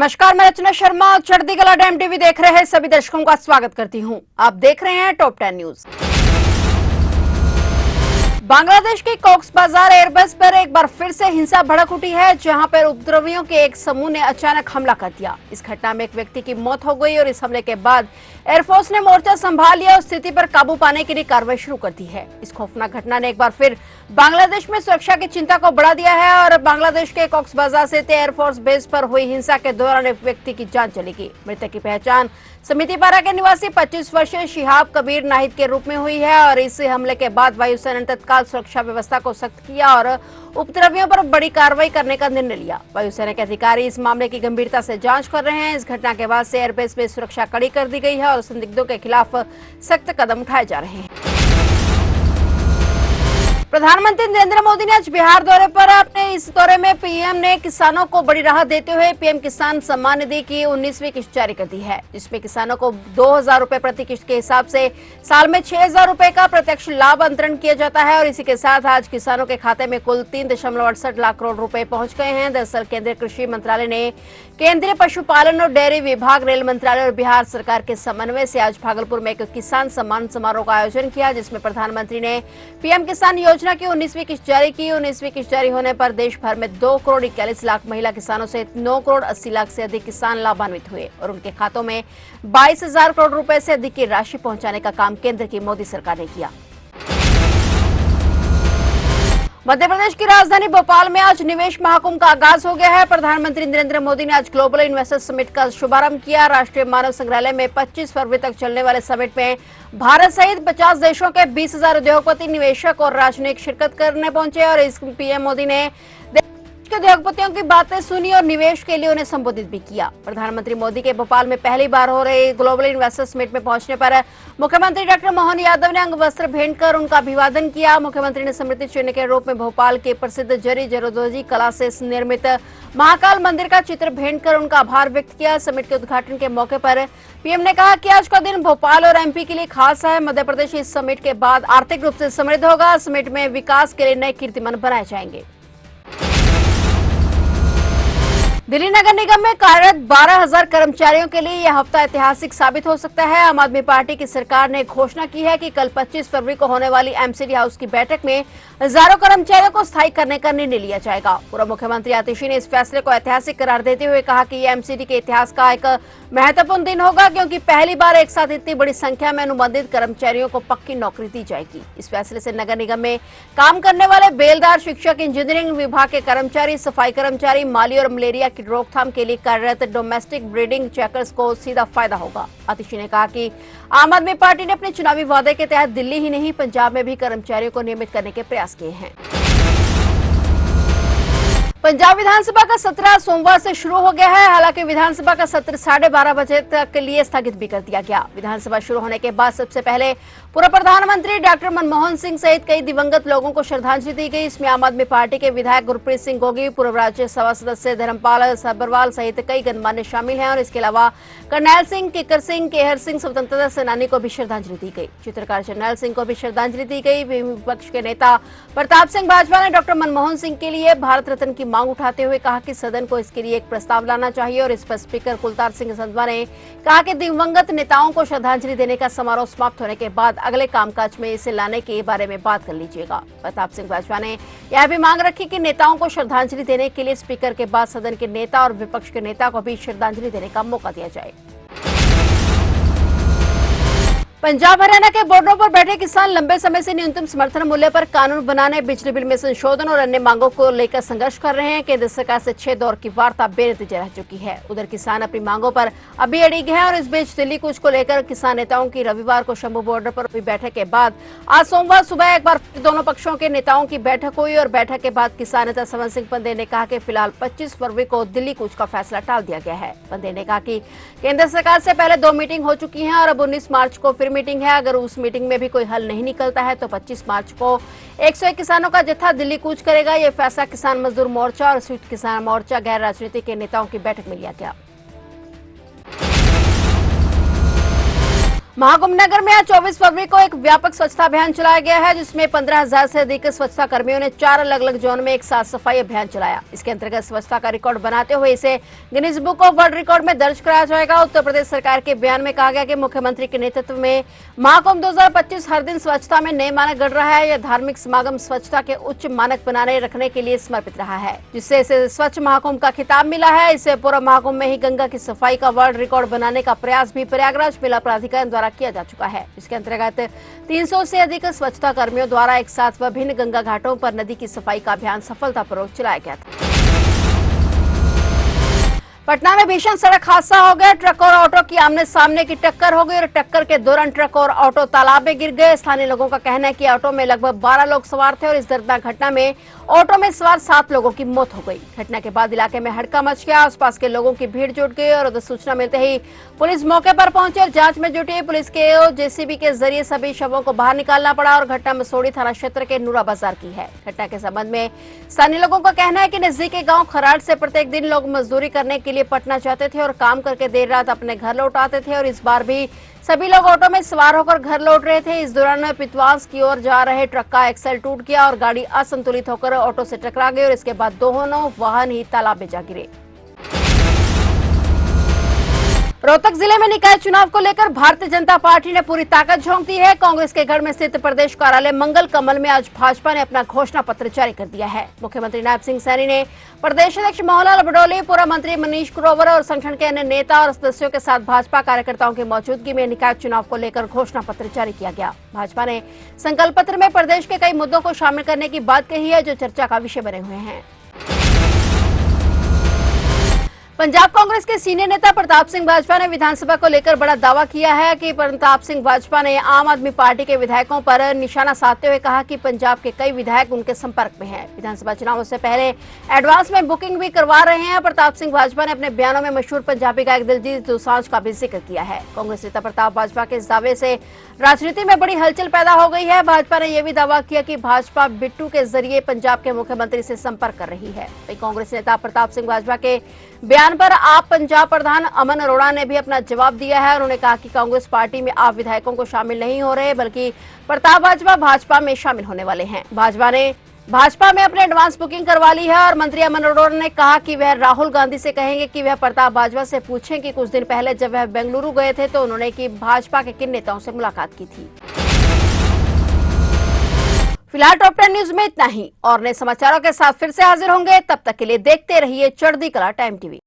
नमस्कार, मैं रचना शर्मा। चढ़ती कला डैम टीवी देख रहे हैं सभी दर्शकों का स्वागत करती हूं। आप देख रहे हैं टॉप 10 न्यूज। बांग्लादेश के कॉक्स बाजार एयरबेस पर एक बार फिर से हिंसा भड़क उठी है, जहां पर उपद्रवियों के एक समूह ने अचानक हमला कर दिया। इस घटना में एक व्यक्ति की मौत हो गई और इस हमले के बाद एयरफोर्स ने मोर्चा संभाल लिया और स्थिति पर काबू पाने के लिए कार्रवाई शुरू कर दी है। इस खौफनाक घटना ने एक बार फिर बांग्लादेश में सुरक्षा की चिंता को बढ़ा दिया है और बांग्लादेश के कॉक्स बाजार स्थित एयरफोर्स बेस पर हुई हिंसा के दौरान एक व्यक्ति की जान चली गई। मृतक की पहचान समितिपारा के निवासी 25 वर्षीय शिहाब कबीर नाहिद के रूप में हुई है और इस हमले के बाद वायुसेना ने तत्काल सुरक्षा व्यवस्था को सख्त किया और उपद्रवियों पर बड़ी कार्रवाई करने का निर्णय लिया। वायुसेना के अधिकारी इस मामले की गंभीरता से जांच कर रहे हैं। इस घटना के बाद से एयरबेस में सुरक्षा कड़ी कर दी गई है और संदिग्धों के खिलाफ सख्त कदम उठाए जा रहे हैं। प्रधानमंत्री नरेंद्र मोदी ने आज बिहार दौरे पर अपने इस दौरे में पीएम ने किसानों को बड़ी राहत देते हुए पीएम किसान सम्मान निधि की 19वीं किस्त जारी कर दी है, जिसमें किसानों को 2,000 रुपए प्रति किस्त के हिसाब से साल में 6,000 रुपए का प्रत्यक्ष लाभ अंतरण किया जाता है। और इसी के साथ आज किसानों के खाते में कुल 3.68 लाख करोड़ रुपए पहुंच गए हैं। दरअसल केंद्रीय कृषि मंत्रालय ने केंद्रीय पशुपालन और डेयरी विभाग, रेल मंत्रालय और बिहार सरकार के समन्वय से आज भागलपुर में एक किसान सम्मान समारोह का आयोजन किया, जिसमें प्रधानमंत्री ने पीएम किसान योजना की 19वीं किस्त जारी की। 19वीं किस्त जारी होने पर देश भर में 2 करोड़ 41 लाख महिला किसानों से 9 करोड़ 80 लाख से अधिक किसान लाभान्वित हुए और उनके खातों में 22,000 करोड़ रुपए से अधिक की राशि पहुंचाने का काम केंद्र की मोदी सरकार ने किया। मध्य प्रदेश की राजधानी भोपाल में आज निवेश महाकुंभ का आगाज हो गया है। प्रधानमंत्री नरेंद्र मोदी ने आज ग्लोबल इन्वेस्टर्स समिट का शुभारंभ किया। राष्ट्रीय मानव संग्रहालय में 25 फरवरी तक चलने वाले समिट में भारत सहित 50 देशों के 20,000 उद्योगपति, निवेशक और राजनयिक शिरकत करने पहुंचे और इस पीएम मोदी ने के उद्योगपतियों की बातें सुनी और निवेश के लिए उन्हें संबोधित भी किया। प्रधानमंत्री मोदी के भोपाल में पहली बार हो रहे ग्लोबल इन्वेस्टर्स समिट में पहुंचने पर मुख्यमंत्री डॉक्टर मोहन यादव ने अंगवस्त्र भेंट कर उनका अभिवादन किया। मुख्यमंत्री ने स्मृति चिन्ह के रूप में भोपाल के प्रसिद्ध जरी जरदोजी कला से निर्मित महाकाल मंदिर का चित्र भेंट कर उनका आभार व्यक्त किया। समिट के उद्घाटन के मौके पर पीएम ने कहा कि आज का दिन भोपाल और एमपी के लिए खास है। मध्य प्रदेश इस समिट के बाद आर्थिक रूप से समृद्ध होगा। समिट में विकास के लिए नए कीर्तिमान बनाए जाएंगे। दिल्ली नगर निगम में कार्यरत 12,000 कर्मचारियों के लिए यह हफ्ता ऐतिहासिक साबित हो सकता है। आम आदमी पार्टी की सरकार ने घोषणा की है कि कल 25 फरवरी को होने वाली एमसीडी हाउस की बैठक में हजारों कर्मचारियों को स्थायी करने का निर्णय लिया जाएगा। पूर्व मुख्यमंत्री आतिशी ने इस फैसले को ऐतिहासिक करार देते हुए कहा कि यह एमसीडी के इतिहास का एक महत्वपूर्ण दिन होगा, क्योंकि पहली बार एक साथ इतनी बड़ी संख्या में अनुबंधित कर्मचारियों को पक्की नौकरी दी जाएगी। इस फैसले से नगर निगम में काम करने वाले बेलदार, शिक्षक, इंजीनियरिंग विभाग के कर्मचारी, सफाई कर्मचारी, माली और मलेरिया की रोकथाम के लिए कार्यरत डोमेस्टिक ब्रीडिंग चेकर्स को सीधा फायदा होगा। आतिशी ने कहा कि आम आदमी पार्टी ने अपने चुनावी वादे के तहत दिल्ली ही नहीं, पंजाब में भी कर्मचारियों को नियमित करने के प्रयास किए हैं। पंजाब विधानसभा का सत्र सोमवार से शुरू हो गया है। हालांकि विधानसभा का सत्र 12:30 बजे तक के लिए स्थगित भी कर दिया गया। विधानसभा शुरू होने के बाद सबसे पहले पूर्व प्रधानमंत्री डॉक्टर मनमोहन सिंह सहित कई दिवंगत लोगों को श्रद्धांजलि दी गई। इसमें आम आदमी पार्टी के विधायक गुरप्रीत सिंह गोगी, पूर्व राज्यसभा सदस्य धर्मपाल सब्बरवाल सहित कई गणमान्य शामिल हैं और इसके अलावा करनैल सिंह, किकर सिंह, केहर सिंह, स्वतंत्रता सेनानी को भी श्रद्धांजलि दी गई। चित्रकार जरनैल सिंह को भी श्रद्धांजलि दी गई। विपक्ष के नेता प्रताप सिंह बाजवा ने डॉक्टर मनमोहन सिंह के लिए भारत रत्न की मांग उठाते हुए कहा कि सदन को इसके लिए एक प्रस्ताव लाना चाहिए और इस पर स्पीकर कुलतार सिंह संधवा ने कहा कि दिवंगत नेताओं को श्रद्धांजलि देने का समारोह समाप्त होने के बाद अगले कामकाज में इसे लाने के बारे में बात कर लीजिएगा। प्रताप सिंह बाजवा ने यह भी मांग रखी कि नेताओं को श्रद्धांजलि देने के लिए स्पीकर के बाद सदन के नेता और विपक्ष के नेता को भी श्रद्धांजलि देने का मौका दिया जाए। पंजाब हरियाणा के बॉर्डरों पर बैठे किसान लंबे समय से न्यूनतम समर्थन मूल्य पर कानून बनाने, बिजली बिल में संशोधन और अन्य मांगों को लेकर संघर्ष कर रहे हैं। केंद्र सरकार से 6 दौर की वार्ता बेनतीजा रह चुकी है। उधर किसान अपनी मांगों पर अभी अड़िग हैं और इस बीच दिल्ली कूच को लेकर किसान नेताओं की रविवार को शंभू बॉर्डर पर हुई बैठक के बाद आज सोमवार सुबह एक बार दोनों पक्षों के नेताओं की बैठक हुई और बैठक के बाद किसान नेता समन सिंह पंदे ने कहा कि फिलहाल 25 फरवरी को दिल्ली कूच का फैसला टाल दिया गया है। पंदे ने कहा कि केंद्र सरकार से पहले 2 मीटिंग हो चुकी है और अब 19 मार्च को फिर मीटिंग है। अगर उस मीटिंग में भी कोई हल नहीं निकलता है तो 25 मार्च को 101 किसानों का जत्था दिल्ली कूच करेगा। यह फैसला किसान मजदूर मोर्चा और संयुक्त किसान मोर्चा गैर राजनीतिक के नेताओं की बैठक में लिया गया। महाकुंभ नगर में आज 24 फरवरी को एक व्यापक स्वच्छता अभियान चलाया गया है, जिसमें 15,000 से अधिक स्वच्छता कर्मियों ने 4 अलग अलग जोन में एक साथ सफाई अभियान चलाया। इसके अंतर्गत स्वच्छता का रिकॉर्ड बनाते हुए इसे Guinness book of world record में दर्ज कराया जाएगा। उत्तर प्रदेश सरकार के बयान में कहा गया कि मुख्यमंत्री के नेतृत्व में महाकुंभ 2025 हर दिन स्वच्छता में नए मानक गढ़ रहा है। यह धार्मिक समागम स्वच्छता के उच्च मानक बनाने रखने के लिए समर्पित रहा है, जिससे इसे स्वच्छ महाकुंभ का खिताब मिला है। इससे पूर्व महाकुंभ में ही गंगा की सफाई का वर्ल्ड रिकॉर्ड बनाने का प्रयास भी प्रयागराज मेला प्राधिकरण द्वारा किया जा चुका है। इसके अंतर्गत 300 से अधिक स्वच्छता कर्मियों द्वारा एक साथ विभिन्न गंगा घाटों पर नदी की सफाई का अभियान सफलतापूर्वक चलाया गया था। पटना में भीषण सड़क हादसा हो गया। ट्रक और ऑटो की आमने सामने की टक्कर हो गई और टक्कर के दौरान ट्रक और ऑटो तालाब में गिर गए। स्थानीय लोगों का कहना है कि ऑटो में लगभग 12 लोग सवार थे और इस दर्दनाक घटना में ऑटो में सवार 7 लोगों की मौत हो गई। घटना के बाद इलाके में हड़का मच गया। आसपास के लोगों की भीड़ जुट गई और उधर सूचना मिलते ही पुलिस मौके पर पहुंची और जांच में जुटी। पुलिस के जेसीबी के जरिए सभी शवों को बाहर निकालना पड़ा और घटना मसोड़ी थाना क्षेत्र के नूरा बाजार की है। घटना के संबंध में स्थानीय लोगों का कहना है कि नजदीक के गाँव खराड़ से प्रत्येक दिन लोग मजदूरी करने के लिए पटना जाते थे और काम करके देर रात अपने घर लौट आते थे और इस बार भी सभी लोग ऑटो में सवार होकर घर लौट रहे थे। इस दौरान पितवास की ओर जा रहे ट्रक का एक्सल टूट गया और गाड़ी असंतुलित होकर ऑटो से टकरा गई और इसके बाद दोनों वाहन ही तालाब में जा गिरे। रोहतक जिले में निकाय चुनाव को लेकर भारतीय जनता पार्टी ने पूरी ताकत झोंक दी है। कांग्रेस के गढ़ में स्थित प्रदेश कार्यालय मंगल कमल में आज भाजपा ने अपना घोषणा पत्र जारी कर दिया है। मुख्यमंत्री नायब सिंह सैनी ने प्रदेश अध्यक्ष मोहनलाल बडोली, पूर्व मंत्री मनीष ग्रोवर और संगठन के अन्य नेता और सदस्यों के साथ भाजपा कार्यकर्ताओं की मौजूदगी में निकाय चुनाव को लेकर घोषणा पत्र जारी किया गया। भाजपा ने संकल्प पत्र में प्रदेश के कई मुद्दों को शामिल करने की बात कही है, जो चर्चा का विषय बने हुए हैं। पंजाब कांग्रेस के सीनियर नेता प्रताप सिंह बाजवा ने विधानसभा को लेकर बड़ा दावा किया है कि प्रताप सिंह बाजवा ने आम आदमी पार्टी के विधायकों पर निशाना साधते हुए कहा कि पंजाब के कई विधायक उनके संपर्क में हैं। विधानसभा चुनावों से पहले एडवांस में बुकिंग भी करवा रहे हैं। प्रताप सिंह बाजवा ने अपने बयानों में मशहूर पंजाबी गायक दिलजीत दोसांझ का भी जिक्र किया है। कांग्रेस नेता प्रताप बाजवा के इस दावे से राजनीति में बड़ी हलचल पैदा हो गई है। भाजपा ने यह भी दावा किया कि भाजपा बिट्टू के जरिए पंजाब के मुख्यमंत्री से संपर्क कर रही है। कांग्रेस नेता प्रताप सिंह बाजवा के बयान पर आप पंजाब प्रधान अमन अरोड़ा ने भी अपना जवाब दिया है। उन्होंने कहा कि कांग्रेस पार्टी में आप विधायकों को शामिल नहीं हो रहे, बल्कि प्रताप बाजवा भाजपा में शामिल होने वाले हैं। भाजपा ने भाजपा में अपने एडवांस बुकिंग करवा ली है और मंत्री अमन अरोड़ा ने कहा कि वह राहुल गांधी से कहेंगे कि वह प्रताप बाजवा से पूछें कि कुछ दिन पहले जब वह बेंगलुरु गए थे तो उन्होंने की भाजपा के किन नेताओं से मुलाकात की थी। फिलहाल टॉप 10 न्यूज में इतना ही और नए समाचारों के साथ फिर से हाजिर होंगे। तब तक के लिए देखते रहिए चढ़ती कला टाइम टीवी।